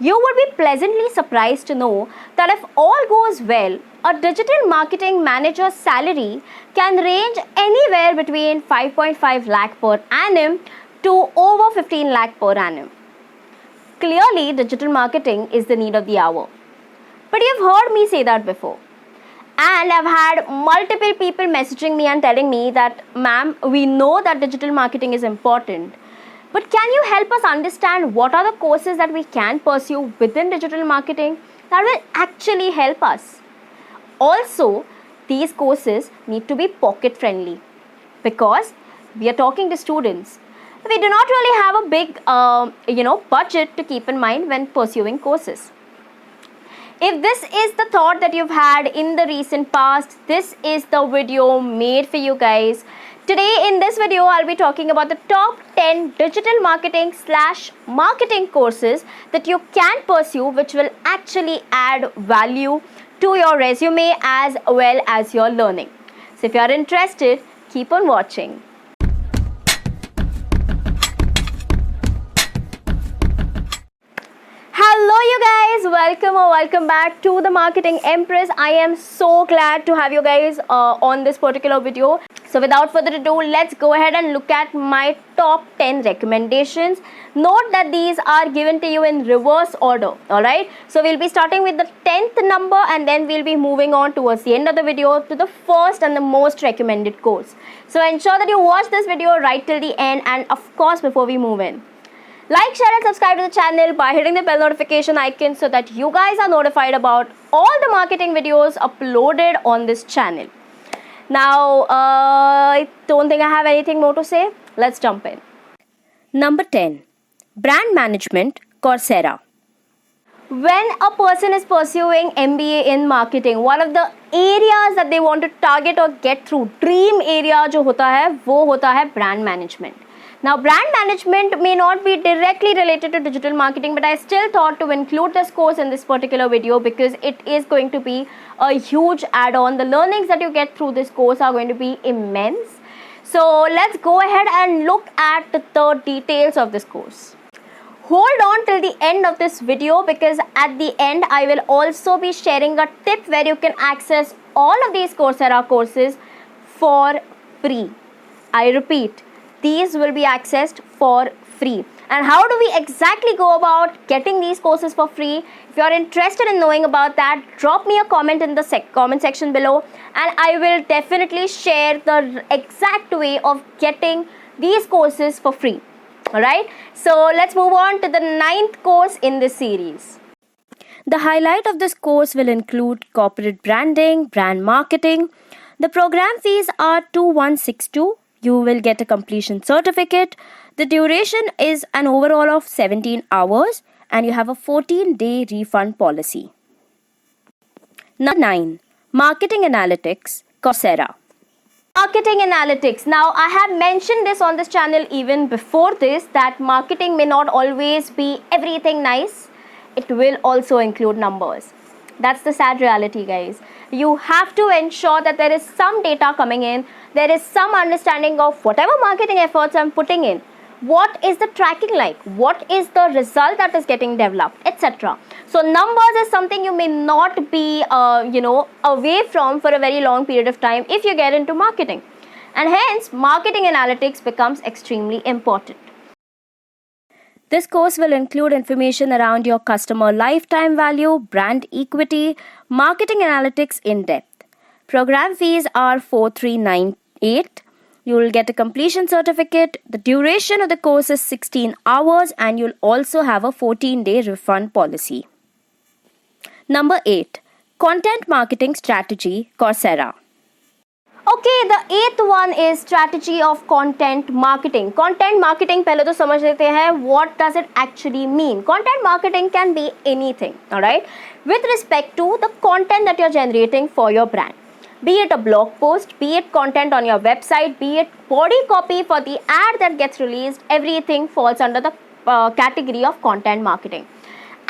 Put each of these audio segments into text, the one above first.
You would be pleasantly surprised to know that if all goes well, a digital marketing manager's salary can range anywhere between 5.5 lakh per annum to over 15 lakh per annum. Clearly, digital marketing is the need of the hour. But you've heard me say that before. And I've had multiple people messaging me and telling me that, ma'am, we know that digital marketing is important. But can you help us understand what are the courses that we can pursue within digital marketing that will actually help us? Also, these courses need to be pocket friendly because we are talking to students. We do not really have a big, budget to keep in mind when pursuing courses. If this is the thought that you've had in the recent past, this is the video made for you guys. Today in this video, I'll be talking about the top 10 digital marketing courses that you can pursue which will actually add value to your resume as well as your learning. So if you are interested, keep on watching. Hello you guys, welcome back to the Marketing Empress. I am so glad to have you guys on this particular video. So without further ado, let's go ahead and look at my top 10 recommendations. Note that these are given to you in reverse order, alright? So we'll be starting with the 10th number and then we'll be moving on towards the end of the video to the first and the most recommended course. So ensure that you watch this video right till the end, and of course before we move in, like, share and subscribe to the channel by hitting the bell notification icon so that you guys are notified about all the marketing videos uploaded on this channel. Now, I don't think I have anything more to say. Let's jump in. Number 10. Brand Management, Coursera. When a person is pursuing MBA in marketing, one of the areas that they want to target or get through, dream area जो होता है, वो होता है brand management. Now, brand management may not be directly related to digital marketing, but I still thought to include this course in this particular video because it is going to be a huge add-on. The learnings that you get through this course are going to be immense. So, let's go ahead and look at the details of this course. Hold on till the end of this video because at the end, I will also be sharing a tip where you can access all of these Coursera courses for free. I repeat, these will be accessed for free. And how do we exactly go about getting these courses for free? If you are interested in knowing about that, drop me a comment in the comment section below and I will definitely share the exact way of getting these courses for free. Alright, so let's move on to the 9th course in this series. The highlight of this course will include corporate branding, brand marketing. The program fees are 2162. You will get a completion certificate. The duration is an overall of 17 hours and you have a 14-day refund policy. Number 9. Marketing Analytics, Coursera. Marketing Analytics. Now, I have mentioned this on this channel even before this that marketing may not always be everything nice. It will also include numbers. That's the sad reality, guys. You have to ensure that there is some data coming in. There is some understanding of whatever marketing efforts I'm putting in. What is the tracking like? What is the result that is getting developed, etc. So numbers is something you may not be, away from for a very long period of time if you get into marketing. And hence, marketing analytics becomes extremely important. This course will include information around your customer lifetime value, brand equity, marketing analytics in depth. Program fees are 4398. You will get a completion certificate. The duration of the course is 16 hours and you'll also have a 14-day refund policy. Number 8. Content Marketing Strategy, Coursera. Okay, the 8th one is strategy of content marketing. Content marketing, पहले तो समझ लेते हैं what does it actually mean. Content marketing can be anything, alright, with respect to the content that you're generating for your brand. Be it a blog post, be it content on your website, be it body copy for the ad that gets released, everything falls under the category of content marketing.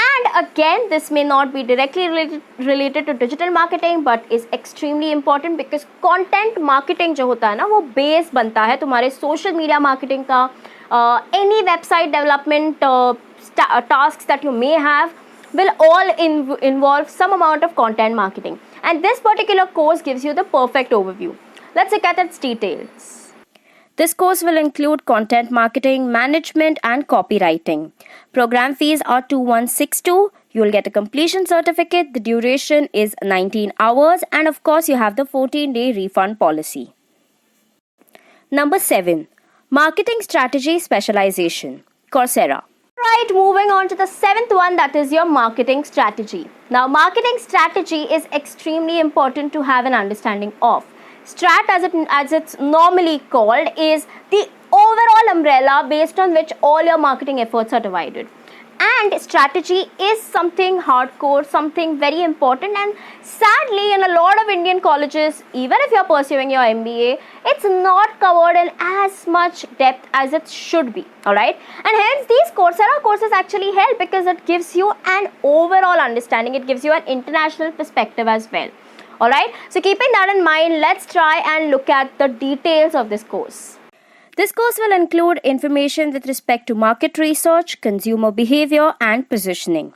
And again, this may not be directly related to digital marketing, but is extremely important because content marketing जो होता है ना, वो base बनता है तुम्हारे social media marketing का, any website development tasks that you may have will all involve some amount of content marketing. And this particular course gives you the perfect overview. Let's look at its details. This course will include content marketing, management, and copywriting. Program fees are 2162. You will get a completion certificate. The duration is 19 hours, and of course, you have the 14-day refund policy. Number 7. Marketing Strategy Specialization, Coursera. Right, moving on to the 7th one, that is your marketing strategy. Now, marketing strategy is extremely important to have an understanding of. Strat, as it's normally called, is the overall umbrella based on which all your marketing efforts are divided. And strategy is something hardcore, something very important, and sadly in a lot of Indian colleges, even if you're pursuing your MBA, it's not covered in as much depth as it should be, alright? And hence these Coursera courses actually help because it gives you an overall understanding, it gives you an international perspective as well. Alright, so keeping that in mind, let's try and look at the details of this course. This course will include information with respect to market research, consumer behavior, and positioning.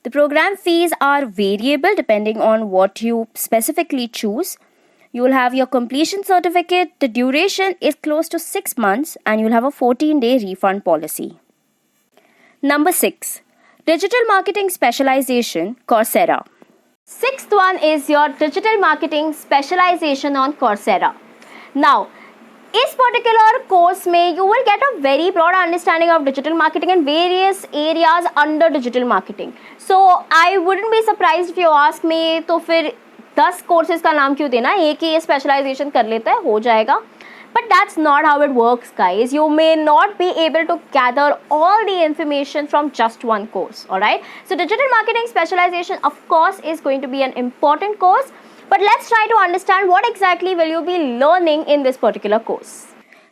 The program fees are variable depending on what you specifically choose. You will have your completion certificate. The duration is close to 6 months, and you'll have a 14-day refund policy. Number 6. Digital Marketing Specialization, Coursera. 6th one is your Digital Marketing Specialization on Coursera. Now, इस particular course में you will get a very broad understanding of digital marketing and various areas under digital marketing. So I wouldn't be surprised if you ask me, तो फिर 10 courses का नाम क्यों देना, एक ही ये स्पेशलाइजेशन कर लेता है, हो जाएगा. But that's not how it works, guys. You may not be able to gather all the information from just one course, alright? So digital marketing specialization, of course, is going to be an important course. But let's try to understand what exactly will you be learning in this particular course.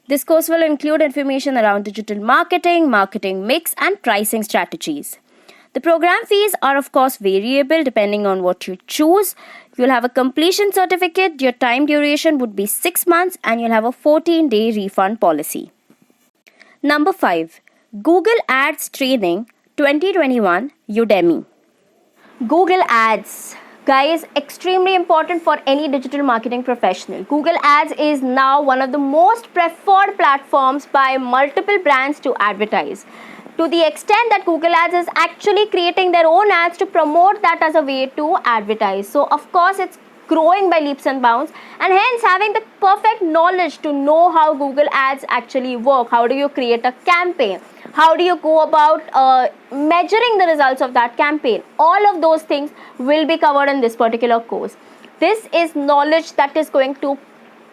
This course will include information around digital marketing, marketing mix, and pricing strategies. The program fees are of course variable depending on what you choose. You'll have a completion certificate, your time duration would be 6 months, and you'll have a 14-day refund policy. Number 5. Google Ads Training 2021, Udemy. Google Ads. Guys, extremely important for any digital marketing professional. Google Ads is now one of the most preferred platforms by multiple brands to advertise. To the extent that Google Ads is actually creating their own ads to promote that as a way to advertise. So, of course, it's growing by leaps and bounds, and hence having the perfect knowledge to know how Google Ads actually work. How do you create a campaign? How do you go about measuring the results of that campaign? All of those things will be covered in this particular course. This is knowledge that is going to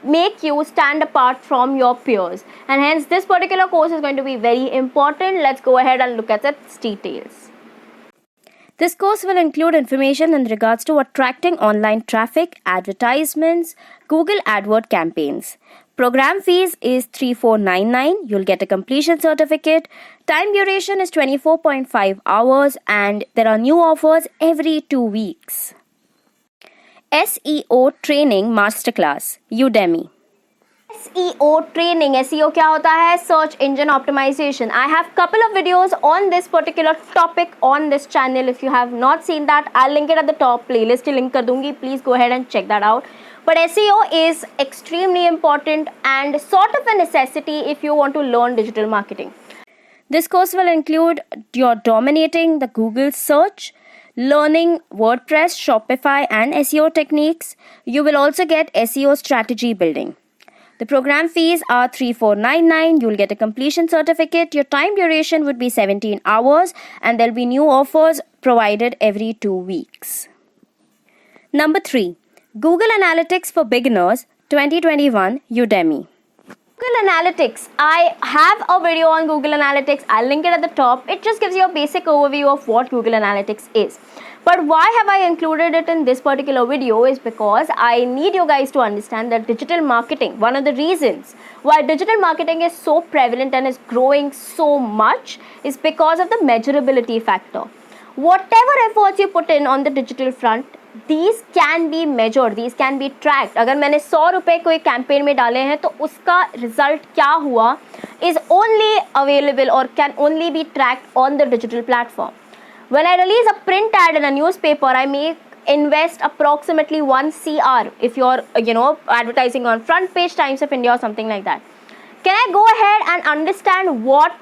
make you stand apart from your peers, and hence this particular course is going to be very important. Let's go ahead and look at its details. This course will include information in regards to attracting online traffic, advertisements, Google AdWord campaigns. Program fees is 3499. You'll get a completion certificate. Time duration is 24.5 hours, and there are new offers every 2 weeks. SEO Training Masterclass, Udemy. SEO training. SEO क्या होता है? Search Engine Optimization. I have couple of videos on this particular topic on this channel. If you have not seen that, I'll link it at the top. Playlist की link कर दूँगी. Please go ahead and check that out. But SEO is extremely important and sort of a necessity if you want to learn digital marketing. This course will include your dominating the Google search, learning WordPress, Shopify, and SEO techniques. You will also get SEO strategy building. The program fees are 3499. You'll get a completion certificate. Your time duration would be 17 hours, and there'll be new offers provided every 2 weeks. Number 3. Google Analytics for Beginners 2021, Udemy. Google Analytics. I have a video on Google Analytics. I'll link it at the top. It just gives you a basic overview of what Google Analytics is. But why have I included it in this particular video is because I need you guys to understand that digital marketing, one of the reasons why digital marketing is so prevalent and is growing so much is because of the measurability factor. Whatever efforts you put in on the digital front, these can be measured, these can be tracked. अगर मैंने 100 रुपए कोई campaign में डाले हैं तो उसका result क्या हुआ is only available or can only be tracked on the digital platform. When I release a print ad in a newspaper, I may invest approximately 1 CR if you're advertising on front page Times of India or something like that. Can I go ahead and understand what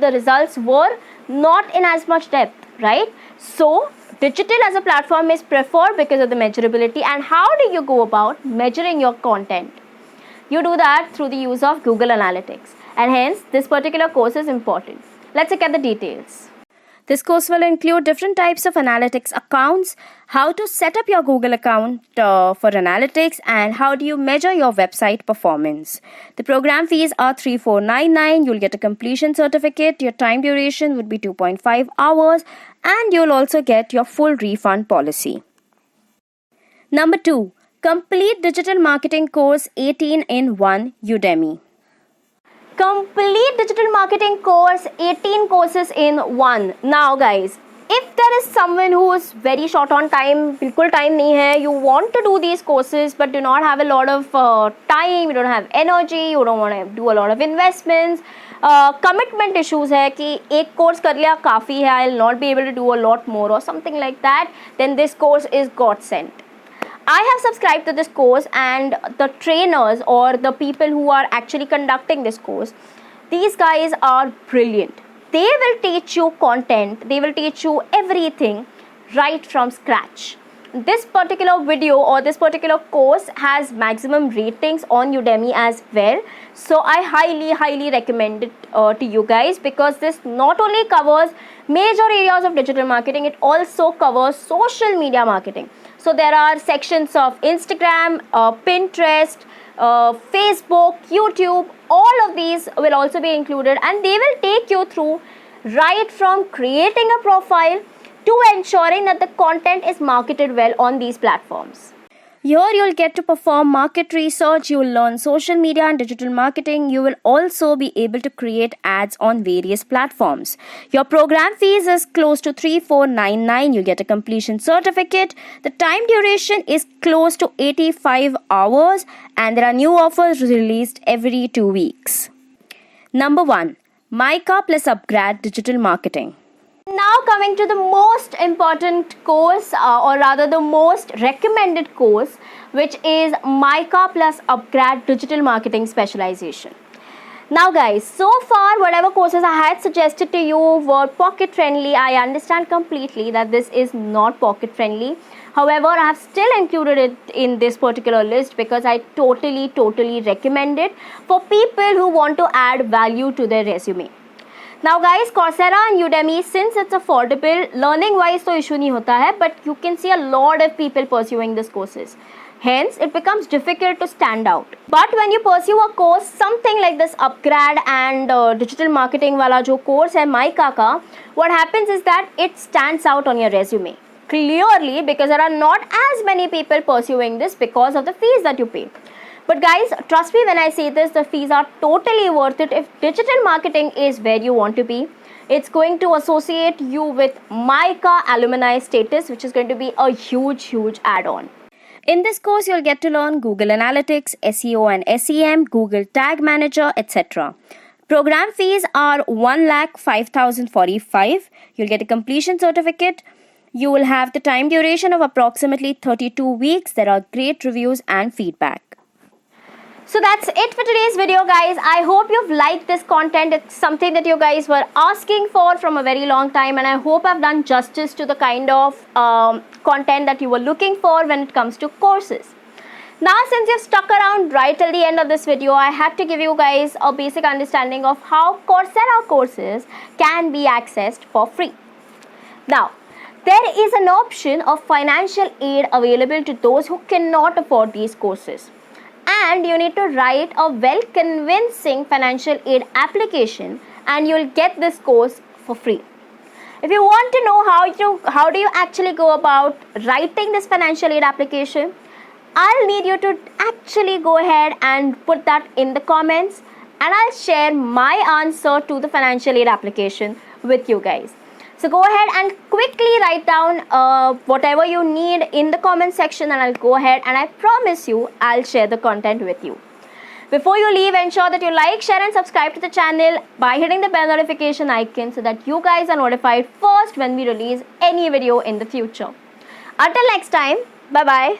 the results were? Not in as much depth, right? So digital as a platform is preferred because of the measurability. And how do you go about measuring your content? You do that through the use of Google Analytics, and hence this particular course is important. Let's look at the details. This course will include different types of analytics accounts, how to set up your Google account for analytics, and how do you measure your website performance. The program fees are 3499. You'll get a completion certificate. Your time duration would be 2.5 hours, and you'll also get your full refund policy. Number 2, complete digital marketing course 18 in 1 Udemy. Complete digital marketing course, 18 courses in one. Now guys, if there is someone who is very short on time, बिल्कुल time नहीं है, you want to do these courses but do not have a lot of time, you don't have energy, you don't want to do a lot of investments, commitment issues है कि एक course कर लिया काफ़ी है, I'll not be able to do a lot more or something like that, then this course is godsend. I have subscribed to this course, and the trainers or the people who are actually conducting this course, these guys are brilliant. They will teach you content, they will teach you everything right from scratch. This particular video or this particular course has maximum ratings on Udemy as well. So I highly recommend it to you guys, because this not only covers major areas of digital marketing, it also covers social media marketing. So there are sections of Instagram, Pinterest, Facebook, YouTube, all of these will also be included, and they will take you through right from creating a profile to ensuring that the content is marketed well on these platforms. Here you'll get to perform market research, you'll learn social media and digital marketing, you will also be able to create ads on various platforms. Your program fees is close to 3499, you'll get a completion certificate. The time duration is close to 85 hours, and there are new offers released every 2 weeks. Number 1, Mica plus Upgrad Digital Marketing. Now coming to the most important course, or rather the most recommended course, which is Mica plus Upgrad Digital Marketing Specialization. Now guys, so far whatever courses I had suggested to you were pocket friendly. I understand completely that this is not pocket friendly. However, I have still included it in this particular list because I totally recommend it for people who want to add value to their resume. Now guys, Coursera and Udemy, since it's affordable, learning wise तो issue नहीं होता है, but you can see a lot of people pursuing these courses. Hence, it becomes difficult to stand out. But when you pursue a course, something like this Upgrad and digital marketing वाला जो course है Mica का, what happens is that it stands out on your resume clearly, because there are not as many people pursuing this because of the fees that you pay. But guys, trust me when I say this, the fees are totally worth it. If digital marketing is where you want to be, it's going to associate you with Mica alumni status, which is going to be a huge add-on. In this course, you'll get to learn Google Analytics, SEO and SEM, Google Tag Manager, etc. Program fees are 1,05,045. You'll get a completion certificate. You will have the time duration of approximately 32 weeks. There are great reviews and feedback. So that's it for today's video, guys. I hope you've liked this content. It's something that you guys were asking for from a very long time, and I hope I've done justice to the kind of content that you were looking for when it comes to courses. Now, since you've stuck around right till the end of this video, I had to give you guys a basic understanding of how Coursera courses can be accessed for free. Now, there is an option of financial aid available to those who cannot afford these courses. And you need to write a well convincing financial aid application, and you'll get this course for free. If you want to know how do you actually go about writing this financial aid application, I'll need you to actually go ahead and put that in the comments, and I'll share my answer to the financial aid application with you guys. So go ahead and quickly write down whatever you need in the comment section, and I'll go ahead and I promise you I'll share the content with you. Before you leave, ensure that you like, share and subscribe to the channel by hitting the bell notification icon so that you guys are notified first when we release any video in the future. Until next time, bye bye.